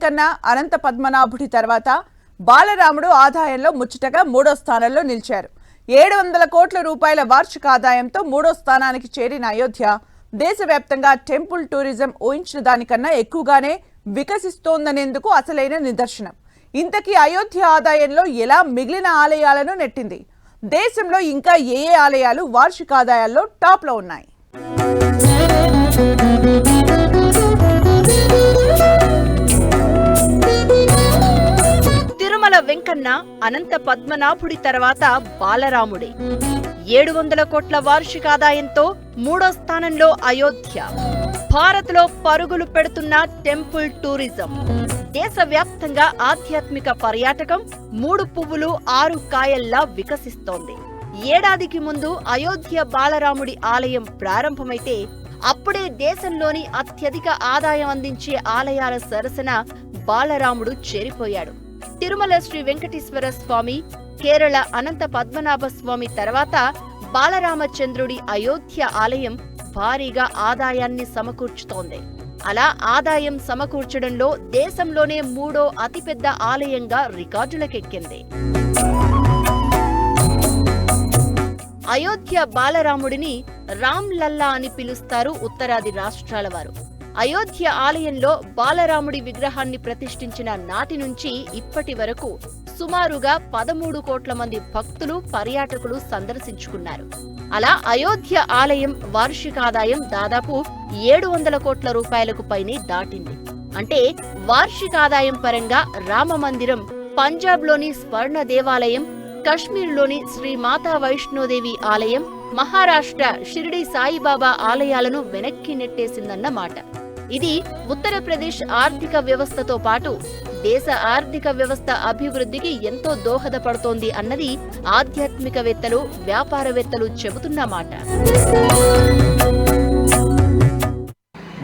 వెంకన్న అనంత పద్మనాభుడి తర్వాత బాలరాముడు ఆదాయంలో ముచ్చటగా 3వ స్థానంలో నిలిచారు. 700 కోట్ల రూపాయల వార్షిక ఆదాయంతో 3వ స్థానానికి చేరిన అయోధ్య దేశవ్యాప్తంగా టెంపుల్ టూరిజం ఊహించిన దానికన్నా ఎక్కువగానే వికసిస్తోందనేందుకు అసలైన నిదర్శనం. ఇంతకీ అయోధ్య ఆదాయంలో ఎలా మిగిలిన ఆలయాలను నెట్టింది? దేశంలో ఇంకా ఏ ఆలయాలు వార్షిక ఆదాయాల్లో టాప్లో ఉన్నాయి? తిరుమల వెంకన్న అనంత పద్మనాభుడి తర్వాత బాలరాముడే. 700 కోట్ల వార్షిక ఆదాయంతో 3వ స్థానంలో అయోధ్య. భారత్లో పరుగులు పెడుతున్న టెంపుల్ టూరిజం. దేశవ్యాప్తంగా ఆధ్యాత్మిక పర్యాటకం 3 పువ్వులు 6 కాయల్లా వికసిస్తోంది. ఏడాదికి ముందు అయోధ్య బాలరాముడి ఆలయం ప్రారంభమైతే అప్పుడే దేశంలోని అత్యధిక ఆదాయం అందించే ఆలయాల సరసన బాలరాముడు చేరిపోయాడు. తిరుమల శ్రీ వెంకటేశ్వర స్వామి, కేరళ అనంత పద్మనాభ స్వామి తర్వాత బాలరామచంద్రుడి అయోధ్య ఆలయం భారీగా ఆదాయాన్ని సమకూర్చుతోంది. అలా ఆదాయం సమకూర్చడంలో దేశంలోనే 3వ అతిపెద్ద ఆలయంగా రికార్డులకెక్కింది. అయోధ్య బాలరాముడిని రామ్ లల్లా అని పిలుస్తారు ఉత్తరాది రాష్ట్రాల వారు. అయోధ్య ఆలయంలో బాలరాముడి విగ్రహాన్ని ప్రతిష్ఠించిన నాటి నుంచి ఇప్పటి వరకు సుమారుగా 13 కోట్ల మంది భక్తులు, పర్యాటకులు సందర్శించుకున్నారు. అలా అయోధ్య ఆలయం వార్షిక ఆదాయం దాదాపు 700 కోట్ల రూపాయలకు పైనే దాటింది. అంటే వార్షిక ఆదాయం పరంగా రామ మందిరం, పంజాబ్లోని స్వర్ణ దేవాలయం, కశ్మీర్లోని శ్రీ మాతా వైష్ణోదేవి ఆలయం, మహారాష్ట్ర షిరిడి సాయిబాబా ఆలయాలను వెనక్కి నెట్టేసిందన్నమాట. ఇది ఉత్తరప్రదేశ్ ఆర్థిక వ్యవస్థతో పాటు దేశ ఆర్థిక వ్యవస్థ అభివృద్ధికి ఎంతో దోహదపడుతోంది అన్నది ఆధ్యాత్మికవేత్తలు, వ్యాపారవేత్తలు చెబుతున్న మాట.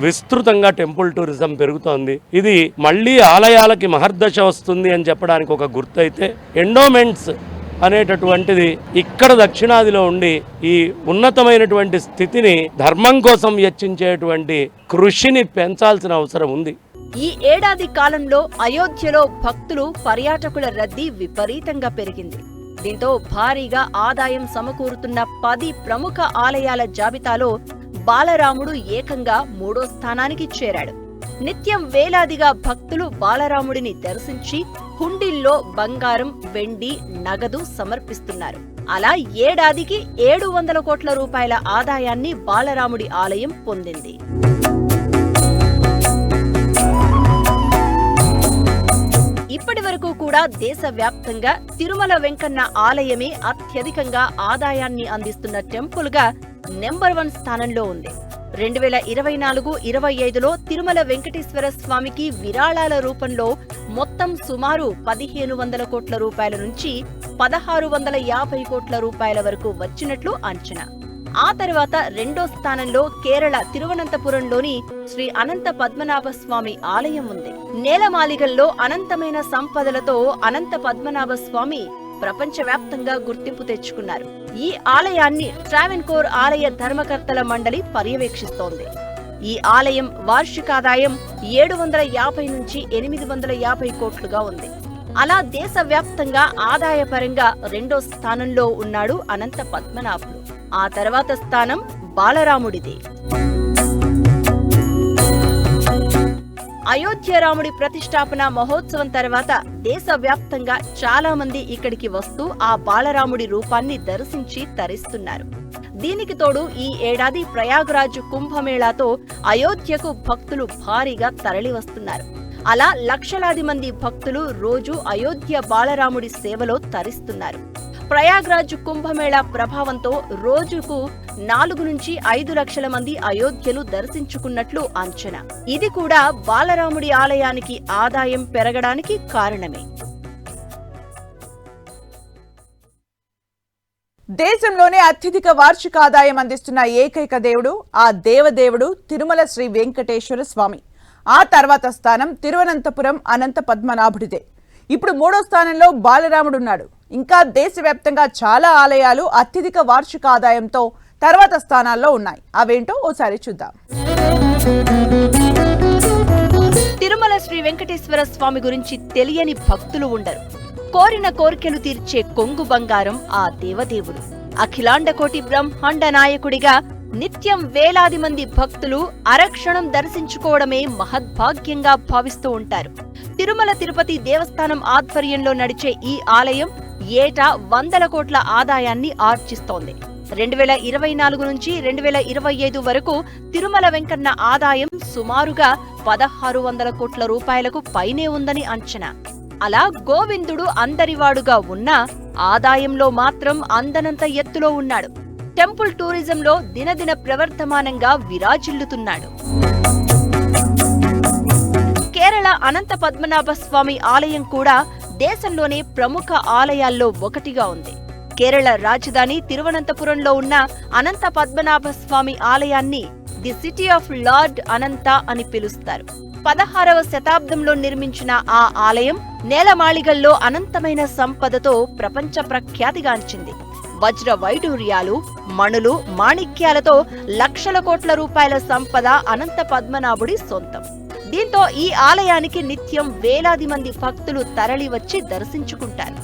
విస్తృతంగా టెంపుల్ టూరిజం పెరుగుతోంది. ఇది మళ్ళీ ఆలయాలకి మహర్దశ వస్తుంది అని చెప్పడానికి ఒక గుర్తయితే ఎండోమెంట్స్ అనేటటువంటిది ఇక్కడ దక్షిణాదిలో ఉండి ఈ ఉన్నతమైనటువంటి స్థితిని ధర్మం కోసం వెచ్చించేటువంటి కృషిని పెంచాల్సిన అవసరం ఉంది. ఈ ఏడాది కాలంలో అయోధ్యలో భక్తులు, పర్యాటకుల రద్దీ విపరీతంగా పెరిగింది. దీంతో భారీగా ఆదాయం సమకూరుతున్న 10 ప్రముఖ ఆలయాల జాబితాలో బాలరాముడు ఏకంగా 3వ స్థానానికి చేరాడు. నిత్యం వేలాదిగా భక్తులు బాలరాముడిని దర్శించి హుండీల్లో బంగారం, వెండి, నగదు సమర్పిస్తున్నారు. అలా ఏడాదికి 700 కోట్ల రూపాయల ఆదాయాన్ని బాలరాముడి ఆలయం పొందింది. ఇప్పటి వరకు కూడా దేశవ్యాప్తంగా తిరుమల వెంకన్న ఆలయమే అత్యధికంగా ఆదాయాన్ని అందిస్తున్న టెంపుల్ గా నెంబర్ 1 స్థానంలో ఉంది. 2024-25లో తిరుమల వెంకటేశ్వర స్వామికి విరాళాల రూపంలో మొత్తం సుమారు 1500 కోట్ల రూపాయల నుంచి 1650 కోట్ల రూపాయల వరకు వచ్చినట్లు అంచనా. ఆ తర్వాత 2వ స్థానంలో కేరళ తిరువనంతపురంలోని శ్రీ అనంత పద్మనాభ స్వామి ఆలయం ఉంది. నేలమాలిగల్లో అనంతమైన సంపదలతో అనంత పద్మనాభ స్వామి ప్రపంచవ్యాప్తంగా గుర్తింపు తెచ్చుకున్నారు. ఈ ఆలయాన్ని ట్రావెన్కోర్ ఆలయ ధర్మకర్తల మండలి పర్యవేక్షిస్తోంది. ఈ ఆలయం వార్షికాదాయం 750 నుంచి 850 కోట్లుగా ఉంది. అలా దేశవ్యాప్తంగా ఆదాయపరంగా 2వ స్థానంలో ఉన్నాడు అనంత పద్మనాభుడు. ఆ తర్వాత స్థానం బాలరాముడిదే. అయోధ్య రాముడి ప్రతిష్టాపన మహోత్సవం తర్వాత దేశవ్యాప్తంగా చాలా మంది ఇక్కడికి వస్తూ ఆ బాలరాముడి రూపాన్ని దర్శించి తరిస్తున్నారు. దీనికి తోడు ఈ ఏడాది ప్రయాగ్రాజ్ కుంభమేళాతో అయోధ్యకు భక్తులు భారీగా తరలివస్తున్నారు. అలా లక్షలాది మంది భక్తులు రోజు అయోధ్య బాలరాముడి సేవలో తరిస్తున్నారు. ప్రయాగ్రాజ్ కుంభమేళా ప్రభావంతో రోజుకు 4 నుంచి 5 లక్షల మంది అయోధ్యను దర్శించుకున్నట్లు అంచనా. ఇది కూడా బాలరాముడి ఆలయానికి ఆదాయం పెరగడానికి కారణమే. దేశంలోనే అత్యధిక వార్షిక ఆదాయం అందిస్తున్న ఏకైక దేవుడు, ఆ దేవదేవుడు తిరుమల శ్రీ వెంకటేశ్వర స్వామి. ఆ తర్వాత స్థానం తిరువనంతపురం అనంత పద్మనాభుడిదే. ఇప్పుడు 3వ స్థానంలో బాలరాముడు ఉన్నాడు. ఇంకా దేశవ్యాప్తంగా చాలా ఆలయాలు అత్యధిక వార్షిక ఆదాయంతో తర్వాత స్థానాల్లో ఉన్నాయి. అవేంటో ఓసారి చూద్దాం. తిరుమల శ్రీ వెంకటేశ్వర స్వామి గురించి తెలియని భక్తులు ఉండరు. కోరిన కోర్కెలు తీర్చే కొంగు బంగారం ఆ దేవదేవుడు. అఖిలాండకోటి బ్రహ్మాండ నాయకుడిగా నిత్యం వేలాది మంది భక్తులు అరక్షణం దర్శించుకోవడమే మహద్భాగ్యంగా భావిస్తూ ఉంటారు. తిరుమల తిరుపతి దేవస్థానం ఆధ్వర్యంలో నడిచే ఈ ఆలయం ఏటా 100 కోట్ల ఆదాయాన్ని ఆర్జిస్తోంది. 2024 నుంచి 2025 వరకు తిరుమల వెంకన్న ఆదాయం సుమారుగా 1600 కోట్ల రూపాయలకు పైనే ఉందని అంచనా. అలా గోవిందుడు అందరివాడుగా ఉన్నా ఆదాయంలో మాత్రం అందనంత ఎత్తులో ఉన్నాడు. టెంపుల్ టూరిజంలో దినదిన ప్రవర్ధమానంగా విరాజిల్లుతున్నాడు. కేరళ అనంత పద్మనాభ స్వామి ఆలయం కూడా దేశంలోనే ప్రముఖ ఆలయాల్లో ఒకటిగా ఉంది. కేరళ రాజధాని తిరువనంతపురంలో ఉన్న అనంత పద్మనాభ స్వామి ఆలయాన్ని ది సిటీ ఆఫ్ లార్డ్ అనంత అని పిలుస్తారు. 16వ శతాబ్దంలో నిర్మించిన ఆ ఆలయం నేలమాళిగల్లో అనంతమైన సంపదతో ప్రపంచ ప్రఖ్యాతిగాంచింది. వజ్ర వైడూర్యాలు, మణులు, మాణిక్యాలతో లక్షల కోట్ల రూపాయల సంపద అనంత పద్మనాభుడి సొంతం. దీంతో ఈ ఆలయానికి నిత్యం వేలాది మంది భక్తులు తరలివచ్చి దర్శించుకుంటారు.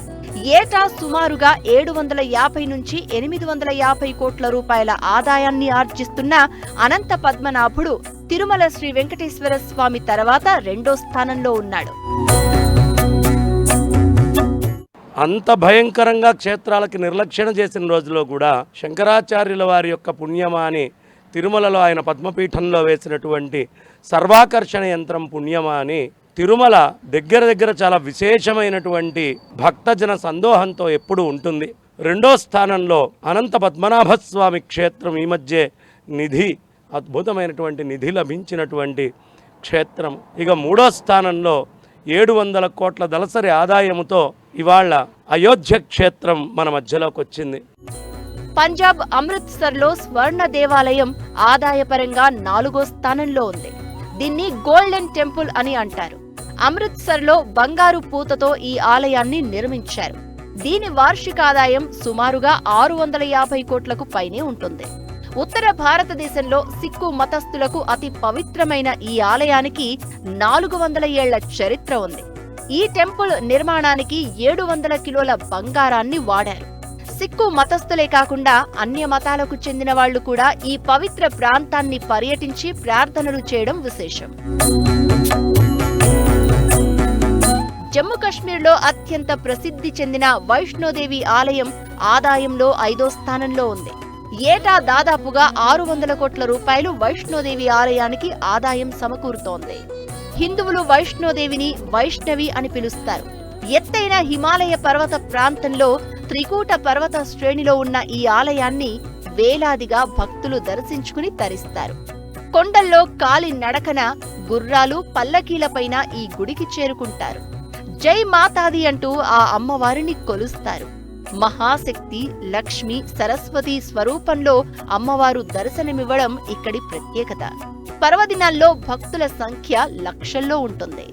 ఏటా సుమారుగా 750 నుంచి 850 కోట్ల రూపాయల ఆదాయాన్ని ఆర్జిస్తున్న అనంత పద్మనాభుడు తిరుమల శ్రీ వెంకటేశ్వర స్వామి తర్వాత 2వ స్థానంలో ఉన్నాడు. అంత భయంకరంగా క్షేత్రాలకి నిర్లక్ష్యం చేసిన రోజులో కూడా శంకరాచార్యుల వారి యొక్క పుణ్యమా అని తిరుమలలో ఆయన పద్మపీఠంలో వేసినటువంటి సర్వాకర్షణ యంత్రం పుణ్యమా అని తిరుమల దగ్గర చాలా విశేషమైనటువంటి భక్తజన సందోహంతో ఎప్పుడు ఉంటుంది. 2వ స్థానంలో అనంత పద్మనాభస్వామి క్షేత్రం. ఈ మధ్య అద్భుతమైనటువంటి నిధి లభించినటువంటి క్షేత్రం. ఇక 3వ స్థానంలో 700 కోట్ల దళసరి ఆదాయముతో ఇవాళ అయోధ్య క్షేత్రం మన మధ్యలోకి వచ్చింది. పంజాబ్ అమృత్సర్లో స్వర్ణ దేవాలయం ఆదాయపరంగా 4వ స్థానంలో ఉంది. దీన్ని గోల్డెన్ టెంపుల్ అని అంటారు. అమృత్సర్లో బంగారు పూతతో ఈ ఆలయాన్ని నిర్మించారు. దీని వార్షిక ఆదాయం సుమారుగా 650 కోట్లకు పైనే ఉంటుంది. ఉత్తర భారతదేశంలో సిక్కు మతస్థులకు అతి పవిత్రమైన ఈ ఆలయానికి 400 ఏళ్ల చరిత్ర ఉంది. ఈ టెంపుల్ నిర్మాణానికి 700 కిలోల బంగారాన్ని వాడారు. సిక్కు మతస్థులే కాకుండా అన్య మతాలకు చెందిన వాళ్లు కూడా ఈ పవిత్ర ప్రాంతాన్ని పర్యటించి ప్రార్థనలు చేయడం విశేషం. జమ్మూ కశ్మీర్లో అత్యంత ప్రసిద్ధి చెందిన వైష్ణోదేవి ఆలయం ఆదాయంలో 5వ స్థానంలో ఉంది. ఏటా దాదాపుగా 600 కోట్ల రూపాయలు వైష్ణోదేవి ఆలయానికి ఆదాయం సమకూరుతోంది. హిందువులు వైష్ణోదేవిని వైష్ణవి అని పిలుస్తారు. ఎత్తైన హిమాలయ పర్వత ప్రాంతంలో త్రికూట పర్వత శ్రేణిలో ఉన్న ఈ ఆలయాన్ని వేలాదిగా భక్తులు దర్శించుకుని తరిస్తారు. కొండల్లో కాలి నడకన గుర్రాలు, పల్లకీలపైన ఈ గుడికి చేరుకుంటారు. జై మాతాది అంటూ ఆ అమ్మవారిని కొలుస్తారు. మహాశక్తి, లక్ష్మి, సరస్వతి స్వరూపంలో అమ్మవారు దర్శనమివ్వడం ఇక్కడి ప్రత్యేకత. పర్వదినాల్లో భక్తుల సంఖ్య లక్షల్లో ఉంటుంది.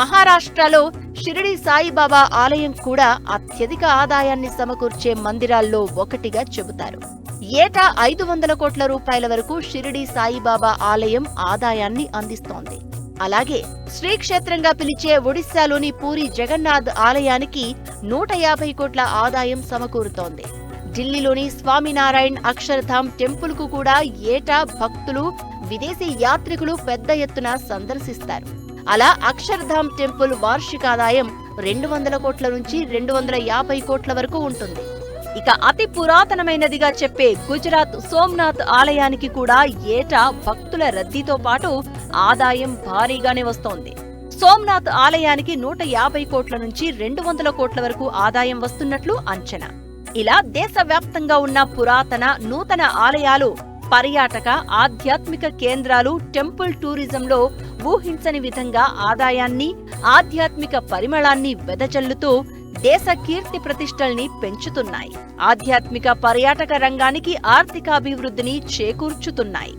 మహారాష్ట్రలో షిరిడి సాయిబాబా ఆలయం కూడా అత్యధిక ఆదాయాన్ని సమకూర్చే మందిరాల్లో ఒకటిగా చెబుతారు. ఏటా 500 కోట్ల రూపాయల వరకు షిరిడి సాయిబాబా ఆలయం ఆదాయాన్ని అందిస్తోంది. అలాగే శ్రీక్షేత్రంగా పిలిచే ఒడిశాలోని పూరి జగన్నాథ్ ఆలయానికి 150 కోట్ల ఆదాయం సమకూరుతోంది. ఢిల్లీలోని స్వామినారాయణ్ అక్షర్ధామ్ టెంపుల్ కు కూడా ఏటా భక్తులు, విదేశీ యాత్రికులు పెద్ద ఎత్తున సందర్శిస్తారు. అలా అక్షర్ధామ్ టెంపుల్ వార్షికాదాయం 200 కోట్ల నుంచి 250 కోట్ల వరకు ఉంటుంది. ఇక అతి పురాతనమైనదిగా చెప్పే గుజరాత్ సోమనాథ్ ఆలయానికి కూడా ఏటా భక్తుల రద్దీతో పాటు ఆదాయం భారీగానే వస్తోంది. సోమనాథ్ ఆలయానికి 150 కోట్ల నుంచి 200 కోట్ల వరకు ఆదాయం వస్తున్నట్లు అంచనా. ఇలా దేశవ్యాప్తంగా ఉన్న పురాతన, నూతన ఆలయాలు, పర్యాటక, ఆధ్యాత్మిక కేంద్రాలు టెంపుల్ టూరిజంలో ఊహించని విధంగా ఆదాయాన్ని, ఆధ్యాత్మిక పరిమళాన్ని వెదజల్లుతూ దేశ కీర్తి ప్రతిష్టల్ని పెంచుతున్నాయి. ఆధ్యాత్మిక పర్యాటక రంగానికి ఆర్థికాభివృద్ధిని చేకూర్చుతున్నాయి.